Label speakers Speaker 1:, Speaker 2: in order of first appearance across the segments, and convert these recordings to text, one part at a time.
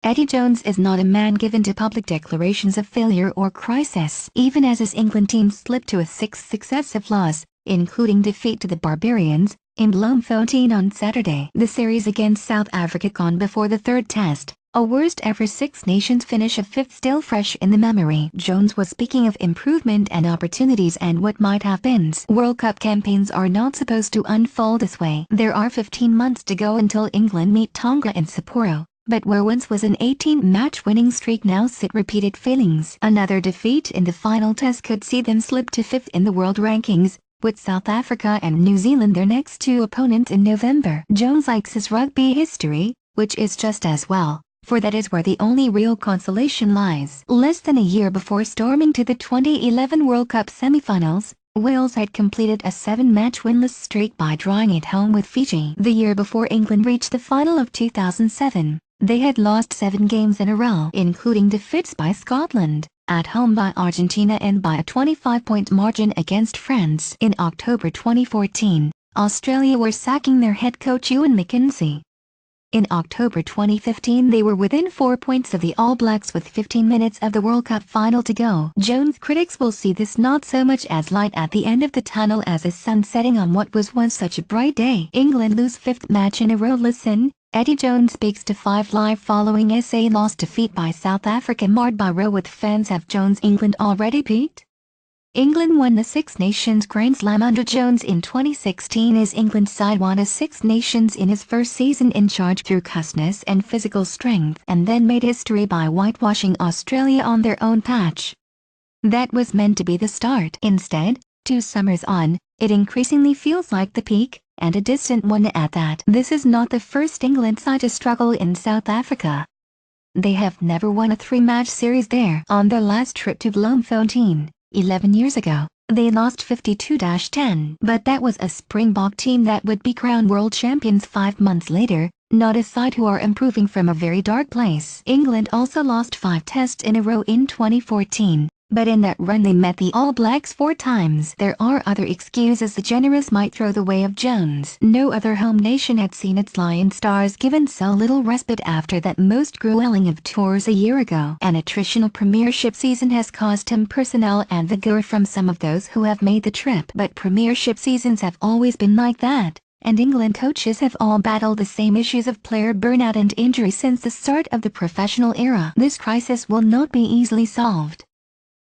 Speaker 1: Eddie Jones is not a man given to public declarations of failure or crisis. Even as his England team slipped to a sixth successive loss, including defeat to the Barbarians, in Bloemfontein on Saturday. The series against South Africa gone before the third test, a worst-ever Six Nations finish of fifth still fresh in the memory. Jones was speaking of improvement and opportunities and what might have been. World Cup campaigns are not supposed to unfold this way. There are 15 months to go until England meet Tonga in Sapporo. But where once was an 18-match winning streak now sit repeated failings. Another defeat in the final test could see them slip to fifth in the world rankings, with South Africa and New Zealand their next two opponents in November. Jones likes his rugby history, which is just as well, for that is where the only real consolation lies. Less than a year before storming to the 2011 World Cup semi-finals, Wales had completed a 7-match winless streak by drawing it home with Fiji. The year before England reached the final of 2007, they had lost 7 games in a row, including defeats by Scotland, at home by Argentina and by a 25-point margin against France. In October 2014, Australia were sacking their head coach Ewan McKenzie. In October 2015 they were within 4 points of the All Blacks with 15 minutes of the World Cup final to go. Jones' critics will see this not so much as light at the end of the tunnel as a sun setting on what was once such a bright day. England lose 5th match in a row. Listen, Eddie Jones speaks to 5 Live following SA loss defeat by South Africa marred by row with fans. Have Jones England already peaked? England won the Six Nations Grand Slam under Jones in 2016 as England's side won a Six Nations in his first season in charge through cussness and physical strength, and then made history by whitewashing Australia on their own patch. That was meant to be the start. Instead, 2 summers on, it increasingly feels like the peak, and a distant one at that. This is not the first England side to struggle in South Africa. They have never won a 3-match series there. On their last trip to Bloemfontein, 11 years ago, they lost 52-10. But that was a Springbok team that would be crowned world champions 5 months later, not a side who are improving from a very dark place. England also lost 5 tests in a row in 2014. But in that run they met the All Blacks 4 times. There are other excuses the generous might throw the way of Jones. No other home nation had seen its Lion Stars given so little respite after that most grueling of tours a year ago. An attritional premiership season has cost him personnel and vigor from some of those who have made the trip. But premiership seasons have always been like that, and England coaches have all battled the same issues of player burnout and injury since the start of the professional era. This crisis will not be easily solved.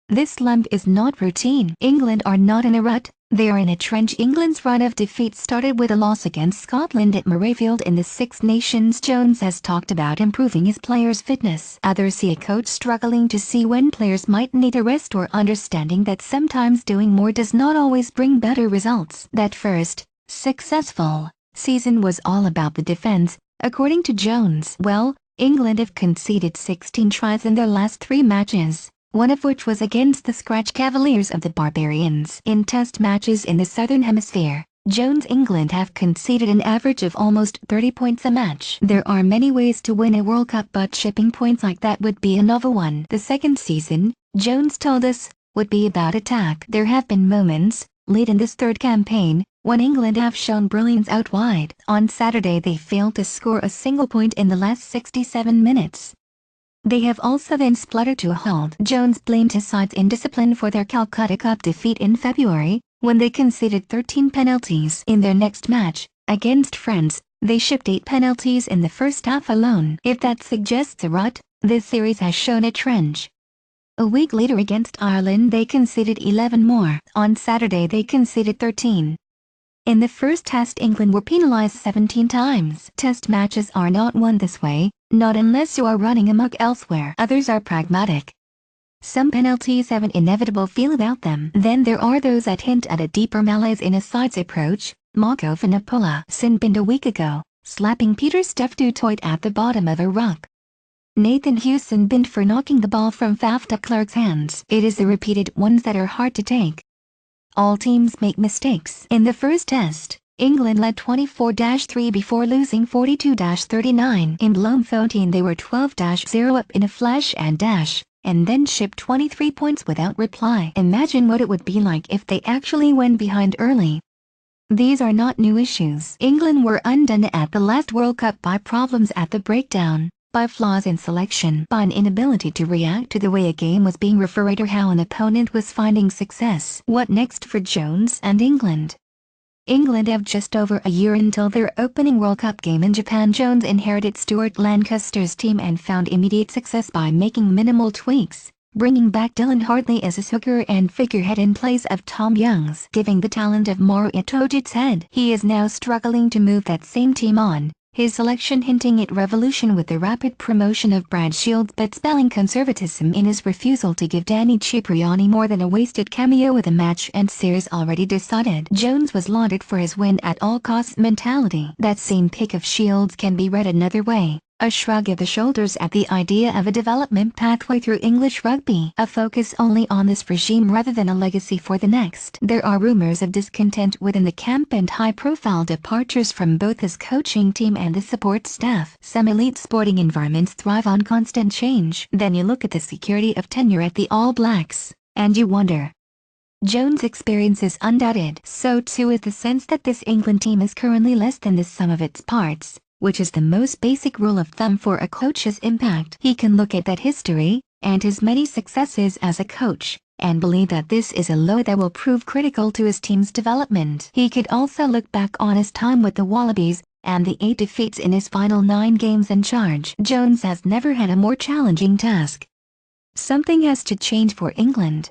Speaker 1: This slump is not routine. England are not in a rut, they are in a trench. England's run of defeats started with a loss against Scotland at Murrayfield in the Six Nations. Jones has talked about improving his players' fitness. Others see a coach struggling to see when players might need a rest or understanding that sometimes doing more does not always bring better results. That first, successful season was all about the defense, according to Jones. Well, England have conceded 16 tries in their last 3 matches, one of which was against the Scratch Cavaliers of the Barbarians. In test matches in the Southern Hemisphere, Jones' England have conceded an average of almost 30 points a match. There are many ways to win a World Cup, but shipping points like that would be a novel one. The second season, Jones told us, would be about attack. There have been moments, late in this third campaign, when England have shown brilliance out wide. On Saturday they failed to score a single point in the last 67 minutes. They have also then spluttered to a halt. Jones blamed his side's indiscipline for their Calcutta Cup defeat in February, when they conceded 13 penalties. In their next match, against France, they shipped 8 penalties in the first half alone. If that suggests a rut, this series has shown a trench. A week later against Ireland they conceded 11 more. On Saturday they conceded 13. In the first test England were penalised 17 times. Test matches are not won this way, not unless you are running amok elsewhere. Others are pragmatic. Some penalties have an inevitable feel about them. Then there are those that hint at a deeper malaise in a side's approach. Marco Vanapola sin-binned a week ago, slapping Peter Steph du Toit at the bottom of a ruck. Nathan Hewson binned for knocking the ball from Faf de Klerk's hands. It is the repeated ones that are hard to take. All teams make mistakes. In the first test, England led 24-3 before losing 42-39. In Bloemfontein they were 12-0 up in a flash and dash, and then shipped 23 points without reply. Imagine what it would be like if they actually went behind early. These are not new issues. England were undone at the last World Cup by problems at the breakdown, by flaws in selection, by an inability to react to the way a game was being refereed or how an opponent was finding success. What next for Jones and England? England have just over a year until their opening World Cup game in Japan. Jones inherited Stuart Lancaster's team and found immediate success by making minimal tweaks, bringing back Dylan Hartley as his hooker and figurehead in place of Tom Youngs, giving the talent of Moro Itoje its head. He is now struggling to move that same team on, his selection hinting at revolution with the rapid promotion of Brad Shields but spelling conservatism in his refusal to give Danny Cipriani more than a wasted cameo with a match and series already decided. Jones was lauded for his win at all costs mentality. That same pick of Shields can be read another way. A shrug of the shoulders at the idea of a development pathway through English rugby, a focus only on this regime rather than a legacy for the next. There are rumors of discontent within the camp and high-profile departures from both his coaching team and the support staff. Some elite sporting environments thrive on constant change. Then you look at the security of tenure at the All Blacks, and you wonder. Jones' experience is undoubted. So too is the sense that this England team is currently less than the sum of its parts, which is the most basic rule of thumb for a coach's impact. He can look at that history, and his many successes as a coach, and believe that this is a low that will prove critical to his team's development. He could also look back on his time with the Wallabies, and the 8 defeats in his final 9 games in charge. Jones has never had a more challenging task. Something has to change for England.